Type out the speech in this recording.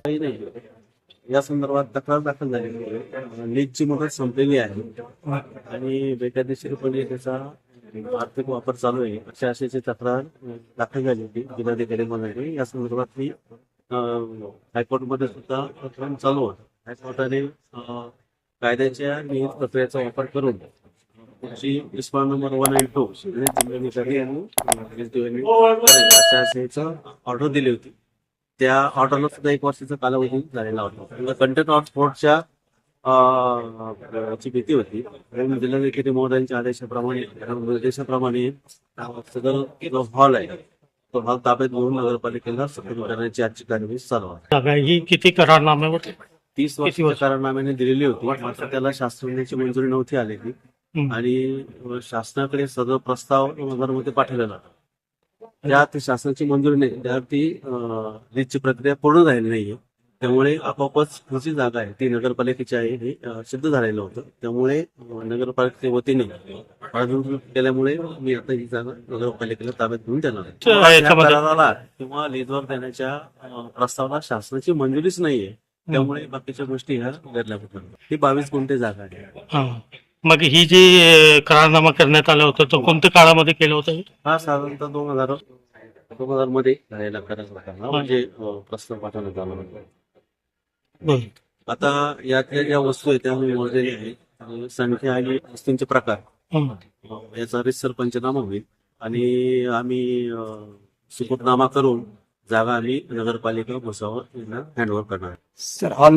काही नाही, या संदर्भात तक्रार दाखल झालेली आहे. लीजची मुदत संपलेली आहे आणि बेकायदेशीरपणे त्याचा आर्थिक वापर चालू आहे अशा आशयाची तक्रार दाखल झाली होती जिल्हाधिकारी मंडळाने. या संदर्भात मी हायकोर्टमध्ये सुद्धा प्रकरण चालू होतं. हायकोर्टाने कायद्याच्या नियत प्रक्रियेचा वापर करून रिस्पॉन्स नंबर 192 जिल्हाधिकारी यांनी अशा आशयाचं ऑर्डर दिली होती. त्या ऑर्डरला सुद्धा 1 वर्षाचा कालावधी झालेला होता. कंटेंट ऑफ कोर्टच्या ची भीती होती. जिल्हाधिकारी महोदयांच्या आदेशाप्रमाणे निर्देशाप्रमाणे सदर जो हॉल आहे तो हॉल ताब्यात घेऊन नगरपालिकेला सक्तीने करण्याची आजची कार्यवाही चालू आहे. ही किती करारनाम्यावर 30 वर्षाच्या करारनाम्याने दिलेली होती, मात्र त्याला शासनाची मंजुरी नव्हती आलेली आणि शासनाकडे सदर प्रस्ताव नगरमध्ये पाठवलेला होता. त्यात शासनाची मंजुरी नाही, त्यावरती लीजची प्रक्रिया पूर्ण झालेली नाहीये. त्यामुळे आपोआपच ही जागा आहे ती नगरपालिकेची आहे हे सिद्ध झालेलं होतं. त्यामुळे नगरपालिकेच्या वतीने पाठवून केल्यामुळे मी आता ही जागा नगरपालिकेला ताब्यात घेऊन देणार आहे. कराराला किंवा लीजवर देण्याच्या प्रस्तावाला शासनाची मंजुरीच नाहीये, त्यामुळे बाकीच्या गोष्टी ह्या घडल्या होत्या. ही 22 गुंठे जागा आहे. मग ही जी करारनामा करण्यात आला होता तो कोणत्या काळामध्ये केलं होतं? हा साधारणतः 2000 मध्ये झालेला करार होता, म्हणजे प्रस्ताव पाठवण्यात आला होता. आता यातल्या ज्या वस्तू आहेत त्या मी मोजलेल्या आहेत. संख्या आणि वस्तूंचे प्रकार याचा रितसर पंचनामा होईल आणि आम्ही सुपूर्दनामा करून जागा आम्ही नगरपालिका भुसावळ यांना हँडओव्हर करणार.